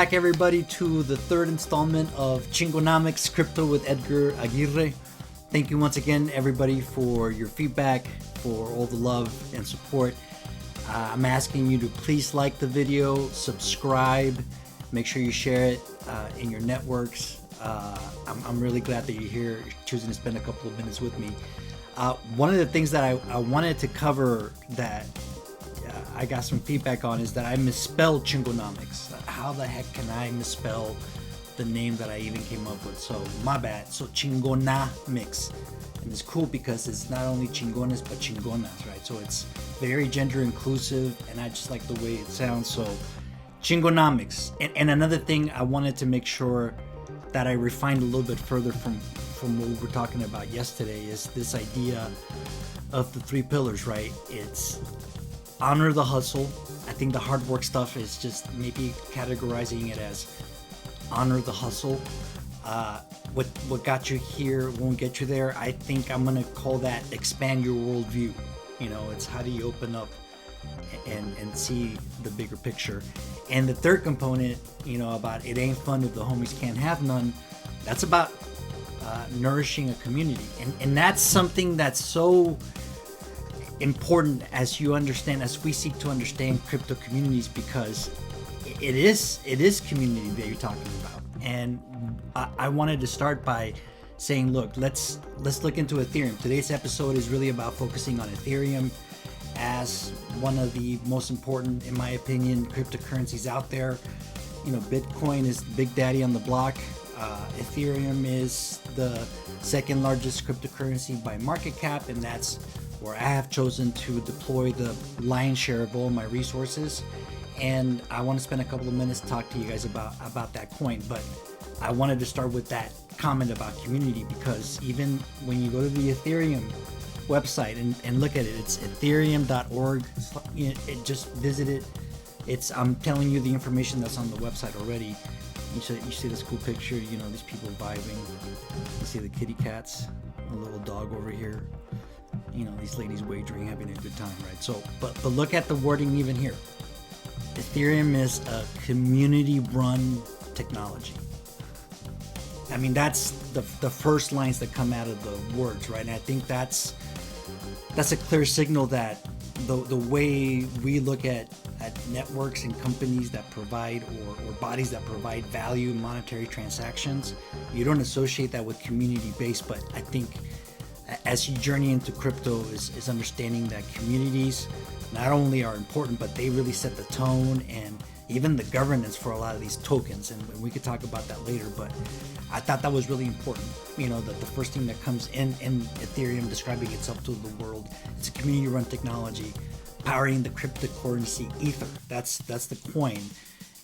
back, everybody, to the third installment of Chingonamics Crypto with Edgar Aguirre. Thank you once again, everybody, for your feedback, for all the love and support. I'm asking you to please like the video, subscribe, make sure you share it in your networks. I'm really glad that you're here, choosing to spend a couple of minutes with me. One of the things that I wanted to cover that I got some feedback on is that I misspelled Chingonamics. How the heck can I misspell the name that I even came up with? So my bad. So Chingonamics, and it's cool because it's not only chingones but chingonas, right? So it's very gender inclusive, and I just like the way it sounds. So Chingonamics. And another thing I wanted to make sure that I refined a little bit further from what we were talking about yesterday is this idea of the three pillars, right? It's honor the hustle. I think the hard work stuff is just maybe categorizing it as honor the hustle. What got you here won't get you there. I think I'm gonna call that expand your worldview. You know, it's how do you open up and see the bigger picture. And the third component, you know, about it ain't fun if the homies can't have none. That's about nourishing a community, and that's something that's so important as we seek to understand crypto communities, because it is community that you're talking about. And I wanted to start by saying, look, let's look into Ethereum. Today's episode is really about focusing on Ethereum as one of the most important, in my opinion, cryptocurrencies out there. You know, Bitcoin is the big daddy on the block. Ethereum is the second largest cryptocurrency by market cap, and that's where I have chosen to deploy the lion's share of all my resources. And I want to spend a couple of minutes to talk to you guys about that coin. But I wanted to start with that comment about community, because even when you go to the Ethereum website and look at it, it's ethereum.org. Just visit it. I'm telling you the information that's on the website already. You see this cool picture, you know, these people vibing. You see the kitty cats, a little dog over here. You know, these ladies wagering, having a good time, right? So, but look at the wording even here. Ethereum is a community-run technology. I mean, that's the first lines that come out of the words, right? And I think that's a clear signal that the way we look at networks and companies that provide or bodies that provide value, monetary transactions, you don't associate that with community-based. But I think as you journey into crypto is understanding that communities not only are important, but they really set the tone and even the governance for a lot of these tokens. And we could talk about that later, but I thought that was really important. You know, that the first thing that comes in Ethereum describing itself to the world, it's a community-run technology powering the cryptocurrency Ether. That's the coin,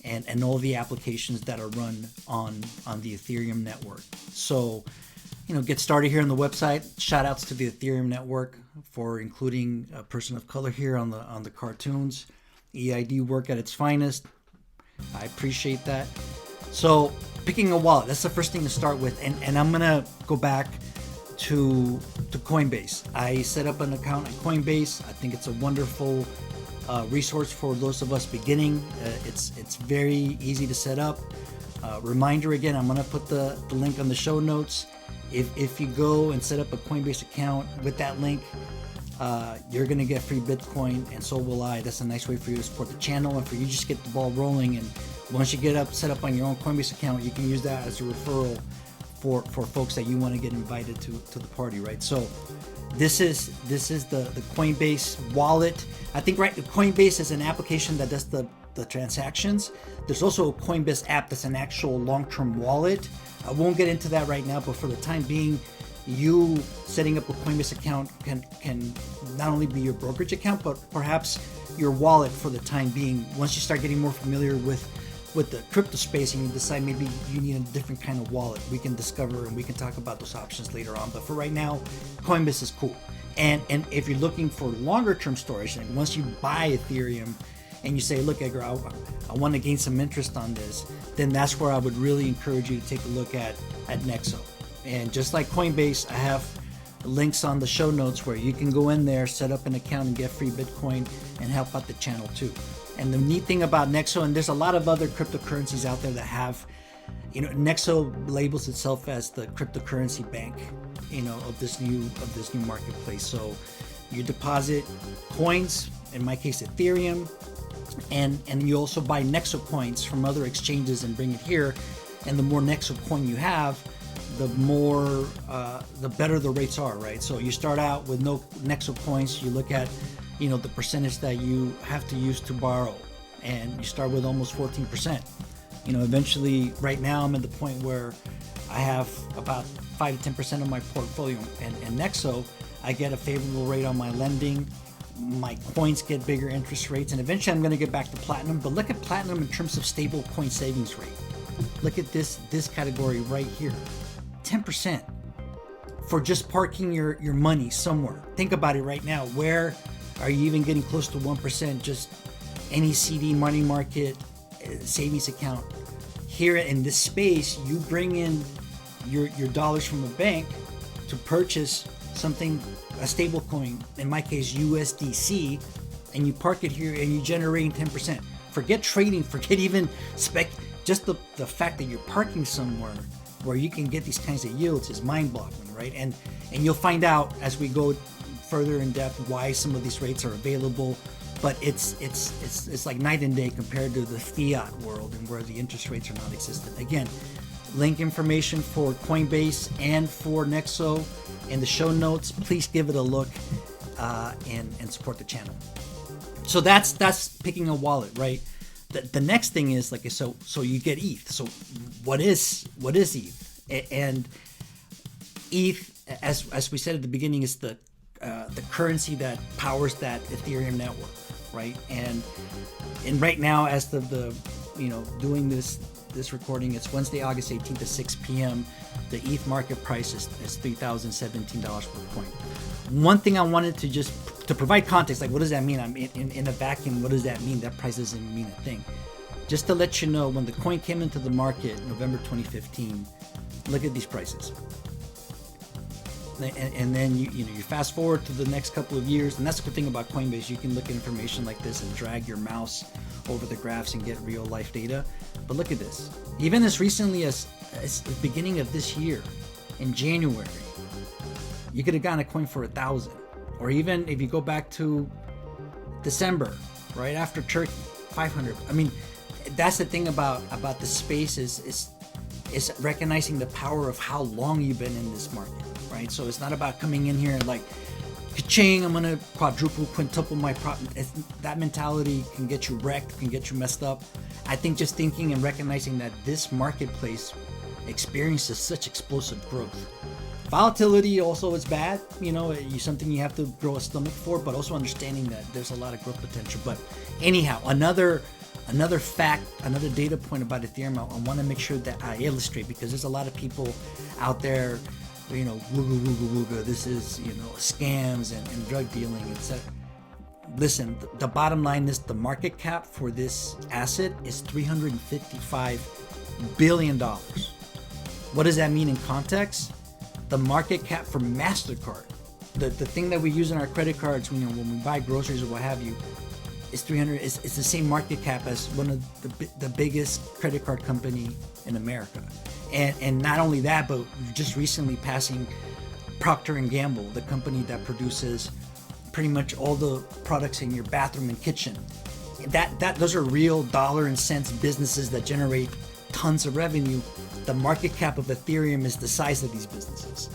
and all the applications that are run on the Ethereum network. So, you know, get started here on the website. Shout outs to the Ethereum network for including a person of color here on the cartoons. EID work at its finest. I appreciate that. So picking a wallet, that's the first thing to start with. And I'm gonna go back to COINBASE. I set up an account at COINBASE. I think it's a wonderful resource for those of us beginning. It's very easy to set up. Reminder again, I'm gonna put the link on the show notes. If you go and set up a COINBASE account with that link, you're gonna get free Bitcoin, and so will I. That's a nice way for you to support the channel and for you to just get the ball rolling. And once you get set up on your own COINBASE account, you can use that as a referral for folks that you want to get invited to the party, right? So this is the COINBASE wallet. I think, right, COINBASE is an application that does the transactions. There's also a COINBASE app that's an actual long-term wallet. I won't get into that right now, but for the time being, you setting up a COINBASE account can not only be your brokerage account, but perhaps your wallet for the time being. Once you start getting more familiar with the crypto space and you decide maybe you need a different kind of wallet, we can discover and we can talk about those options later on. But for right now, COINBASE is cool. And if you're looking for longer term storage, and once you buy Ethereum and you say, look, Edgar, I want to gain some interest on this, then that's where I would really encourage you to take a look at Nexo. And just like COINBASE, I have links on the show notes where you can go in there, set up an account, and get free Bitcoin and help out the channel too. And the neat thing about Nexo, and there's a lot of other cryptocurrencies out there that have, Nexo labels itself as the cryptocurrency bank, of this new marketplace. So you deposit coins, in my case Ethereum, and you also buy Nexo coins from other exchanges and bring it here. And the more Nexo coin you have, the more the better the rates are, right? So you start out with no Nexo coins, you look at the percentage that you have to use to borrow, and you start with almost 14%. Eventually, right now I'm at the point where I have about 5 to 10% of my portfolio and Nexo. I get a favorable rate on my lending, my coins get bigger interest rates, and eventually I'm going to get back to platinum. But look at platinum in terms of stable coin savings rate. Look at this category right here, 10% for just parking your money somewhere. Think about it right now. Where are you even getting close to 1%? Just any CD, money market, savings account. Here in this space, you bring in your dollars from a bank to purchase something, a stable coin, in my case USDC, and you park it here and you're generating 10%. Forget trading, forget even just the fact that you're parking somewhere where you can get these kinds of yields is mind-boggling, right? And you'll find out as we go further in depth why some of these rates are available, but it's like night and day compared to the fiat world and where the interest rates are non-existent. Again, link information for Coinbase and for Nexo in the show notes. Please give it a look and support the channel. So that's picking a wallet, right? The next thing is so you get ETH. So what is ETH? And ETH, as we said at the beginning, is the currency that powers that Ethereum network, right? And right now, as the doing this recording, it's Wednesday, August 18th at 6 p.m. The ETH market price is $3,017 per coin. One thing I wanted to provide context, like what does that mean? I'm in a vacuum. What does that mean? That price doesn't mean a thing. Just to let you know, when the coin came into the market, November 2015, look at these prices. And then you fast forward to the next couple of years, and that's the good thing about Coinbase. You can look at information like this and drag your mouse over the graphs and get real life data. But look at this. Even as recently as the beginning of this year, in January, you could have gotten a coin for 1,000, or even if you go back to December, right after Turkey, 500. I mean, that's the thing about the space is recognizing the power of how long you've been in this market. Right? So it's not about coming in here and like, ka-ching, I'm gonna quadruple, quintuple my profit. That mentality can get you wrecked, can get you messed up. I think just thinking and recognizing that this marketplace experiences such explosive growth. Volatility also is bad, something you have to grow a stomach for, but also understanding that there's a lot of growth potential. But anyhow, another fact, another data point about Ethereum, I want to make sure that I illustrate, because there's a lot of people out there, wooga, this is, scams and drug dealing, etc. Listen, the bottom line is the market cap for this asset is $355 billion. What does that mean in context? The market cap for MasterCard, the thing that we use in our credit cards, when we buy groceries or what have you, is 300. It's the same market cap as one of the biggest credit card company in America. And not only that, but just recently passing Procter & Gamble, the company that produces pretty much all the products in your bathroom and kitchen. Those are real dollar and cents businesses that generate tons of revenue. The market cap of Ethereum is the size of these businesses.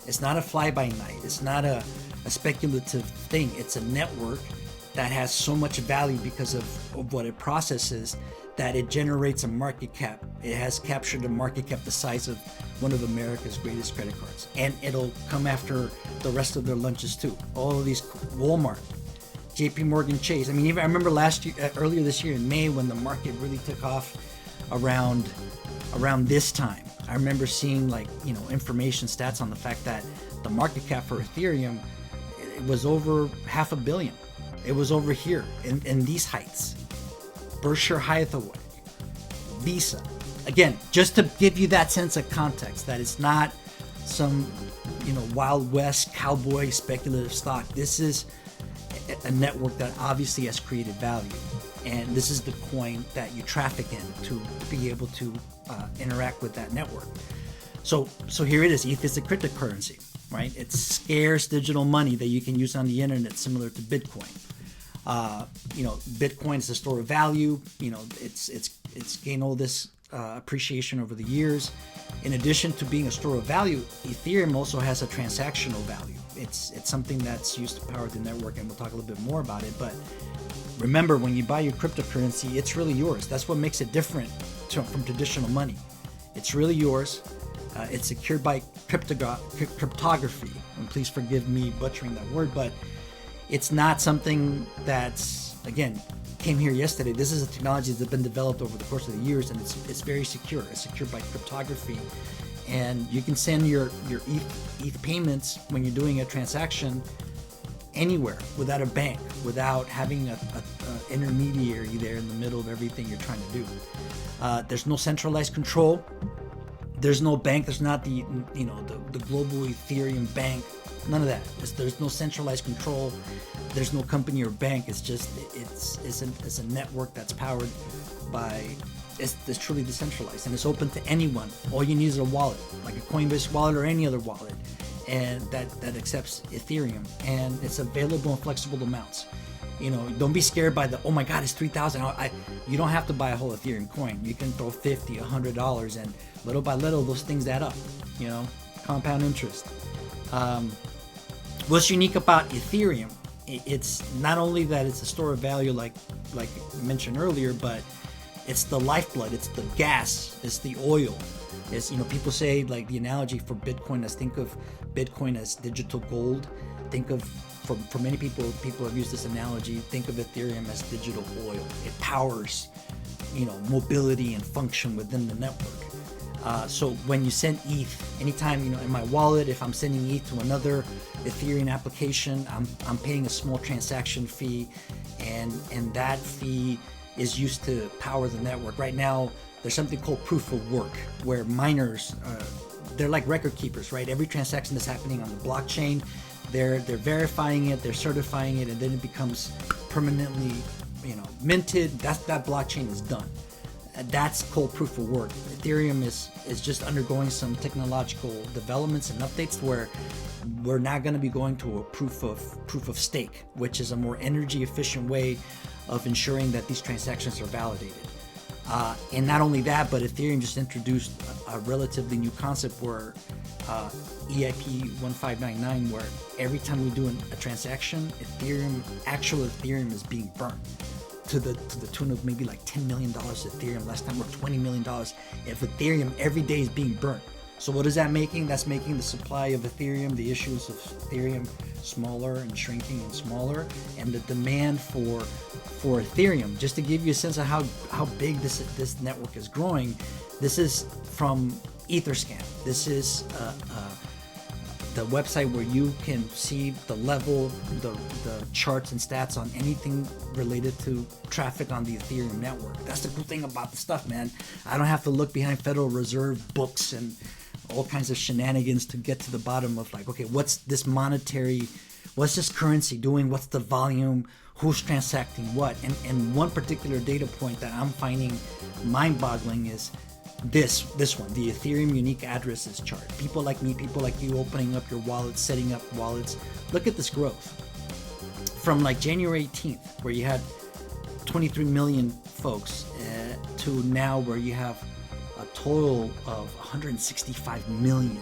It's not a fly-by-night. It's not a speculative thing. It's a network that has so much value because of what it processes, that it generates a market cap. It has captured a market cap the size of one of America's greatest credit cards. And it'll come after the rest of their lunches too. All of these, Walmart, JP Morgan Chase. I mean, even I remember earlier this year in May, when the market really took off around this time. I remember seeing information stats on the fact that the market cap for Ethereum, it was over $500 million. It was over here in these heights. Berkshire Hathaway, Visa. Again, just to give you that sense of context, that it's not some Wild West cowboy speculative stock. This is a network that obviously has created value. and this is the coin that you traffic in to be able to interact with that network. So here it is. ETH is a cryptocurrency, right? It's scarce digital money that you can use on the internet, similar to Bitcoin. Bitcoin is a store of value. It's gained all this appreciation over the years. In addition to being a store of value, Ethereum also has a transactional value. It's something that's used to power the network, and we'll talk a little bit more about it. But remember, when you buy your cryptocurrency, it's really yours. That's what makes it different from traditional money. It's really yours. It's secured by cryptography. And please forgive me butchering that word, but it's not something that's, again, came here yesterday. This is a technology that's been developed over the course of the years, and it's very secure. It's secured by cryptography, and you can send your ETH payments when you're doing a transaction anywhere without a bank, without having a intermediary there in the middle of everything you're trying to do. There's no centralized control. There's no bank. There's not the global Ethereum bank. None of that. There's no centralized control. There's no company or bank. It's just it's a network that's powered by. It's truly decentralized, and it's open to anyone. All you need is a wallet, like a COINBASE wallet or any other wallet, and that accepts Ethereum, and it's available in flexible amounts. Don't be scared by oh my God, it's 3,000. You don't have to buy a whole Ethereum coin. You can throw $50, $100, and little by little, those things add up. Compound interest. What's unique about Ethereum? It's not only that it's a store of value, like mentioned earlier, but it's the lifeblood. It's the gas. It's the oil. It's people say, like, the analogy for Bitcoin is, think of Bitcoin as digital gold. Think of, for many people have used this analogy, think of Ethereum as digital oil. It powers mobility and function within the network. So when you send ETH, anytime, in my wallet, if I'm sending ETH to another Ethereum application, I'm paying a small transaction fee, and that fee is used to power the network. Right now, there's something called proof of work, where miners, they're like record keepers, right? Every transaction that's happening on the blockchain, they're verifying it, they're certifying it, and then it becomes permanently, minted. That blockchain is done. That's called proof of work. Ethereum is just undergoing some technological developments and updates where we're not going to be going to a proof of stake, which is a more energy efficient way of ensuring that these transactions are validated. And not only that, but Ethereum just introduced a relatively new concept where EIP 1599, where every time we do a transaction, actual Ethereum is being burned to the tune of maybe like $10 million Ethereum. Last time, or $20 million if Ethereum every day is being burnt. So what is that making? That's making the supply of Ethereum, the issues of Ethereum, smaller and shrinking and smaller, and the demand for Ethereum. Just to give you a sense of how big this network is growing, this is from Etherscan. This is the website where you can see the level, the charts and stats on anything related to traffic on the Ethereum network. That's the cool thing about the stuff, man. I don't have to look behind Federal Reserve books and all kinds of shenanigans to get to the bottom of, like, okay, what's this currency doing? What's the volume? Who's transacting what? And one particular data point that I'm finding mind-boggling is this one, the Ethereum unique addresses chart. People like me, people like you, opening up your wallets, setting up wallets. Look at this growth from like January 18th, where you had 23 million folks, to now where you have a total of 165 million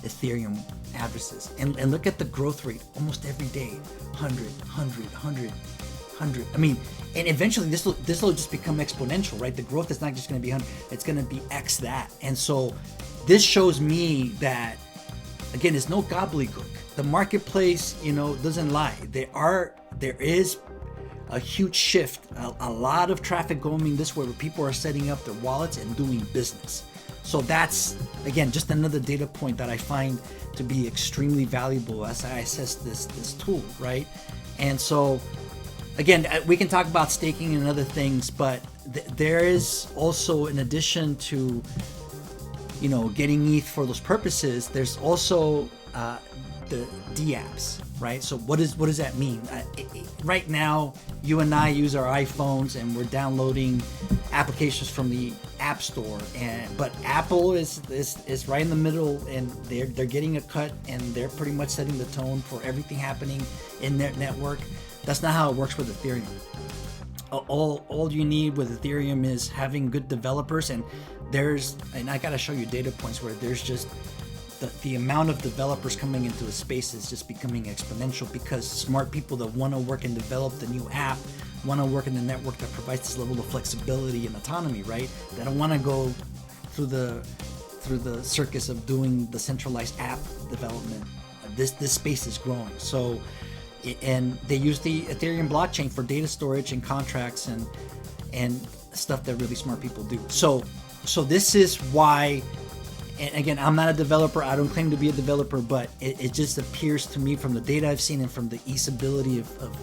Ethereum addresses. And look at the growth rate almost every day. 100. I mean, and eventually this will just become exponential, right? The growth is not just going to be 100, it's going to be X that. And so this shows me that, again, it's no gobbledygook. The marketplace, doesn't lie. There is a huge shift, a lot of traffic going this way, where people are setting up their wallets and doing business. So that's, again, just another data point that I find to be extremely valuable as I assess this tool, right? And so, again, we can talk about staking and other things, but there is also, in addition to, getting ETH for those purposes, there's also the DApps, right? So what does that mean? Right now, you and I use our iPhones and we're downloading applications from the App Store, but Apple is right in the middle, and they're getting a cut, and they're pretty much setting the tone for everything happening in their network. That's not how it works with Ethereum. All you need with Ethereum is having good developers, and I gotta show you data points where there's just the amount of developers coming into a space is just becoming exponential, because smart people that want to work and develop the new app want to work in the network that provides this level of flexibility and autonomy, right? They don't want to go through the circus of doing the centralized app development. This space is growing. So, and they use the Ethereum blockchain for data storage and contracts and stuff that really smart people do. So this is why. And again, I'm not a developer. I don't claim to be a developer, but it just appears to me from the data I've seen and from the easeability of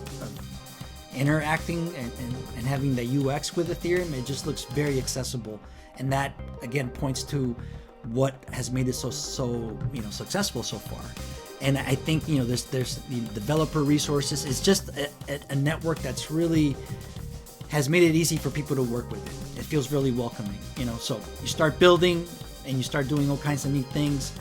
interacting and having the UX with Ethereum, it just looks very accessible. And that, again, points to what has made it so successful so far. And I think, there's the developer resources. It's just a network that's really has made it easy for people to work with it. It feels really welcoming, So you start building, and you start doing all kinds of neat things,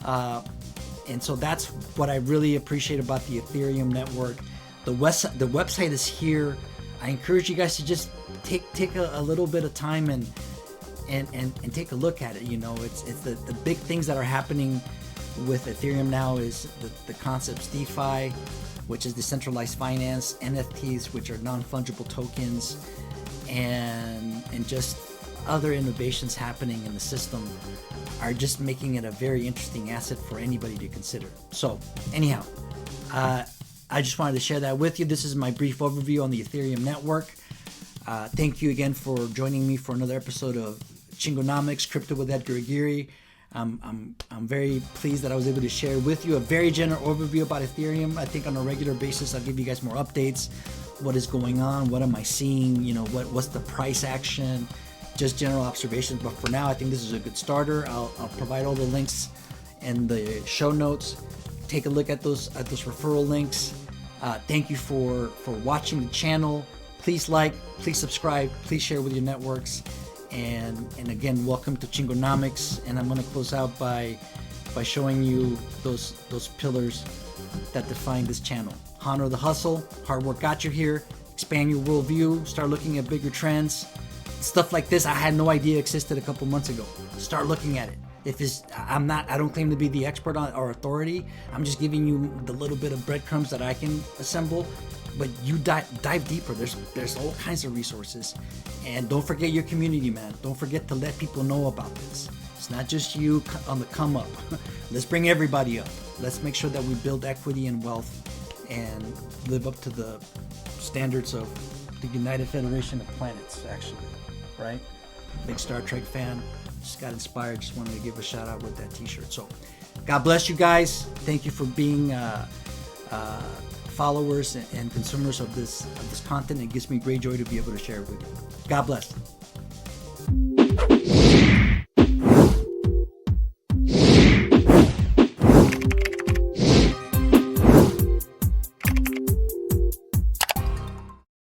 and so that's what I really appreciate about the Ethereum network. The website is here. I encourage you guys to just take a little bit of time and take a look at it. It's the big things that are happening with Ethereum now is the concepts DeFi, which is decentralized finance, NFTs, which are non-fungible tokens, and just other innovations happening in the system are just making it a very interesting asset for anybody to consider. So anyhow, I just wanted to share that with you. This is my brief overview on the Ethereum network. Thank you again for joining me for another episode of Chingonamics, Crypto with Edgar Aguirre. I'm very pleased that I was able to share with you a very general overview about Ethereum. I think on a regular basis, I'll give you guys more updates. What is going on? What am I seeing? What's the price action? Just general observations, but for now I think this is a good starter. I'll provide all the links in the show notes. Take a look at those referral links. Thank you for watching the channel. Please like, please subscribe, please share with your networks, and again, welcome to Chingonamics. And I'm going to close out by showing you those pillars that define this channel. Honor the hustle. Hard work got you here. Expand your worldview. Start looking at bigger trends. Stuff like this I had no idea existed a couple months ago. Start looking at it. I don't claim to be the expert on or authority. I'm just giving you the little bit of breadcrumbs that I can assemble. But you dive deeper. There's all kinds of resources. And don't forget your community, man. Don't forget to let people know about this. It's not just you on the come up. Let's bring everybody up. Let's make sure that we build equity and wealth and live up to the standards of the United Federation of Planets, actually. Right? Big Star Trek fan. Just got inspired. Just wanted to give a shout out with that t-shirt. So God bless you guys. Thank you for being followers and consumers of this content. It gives me great joy to be able to share it with you. God bless.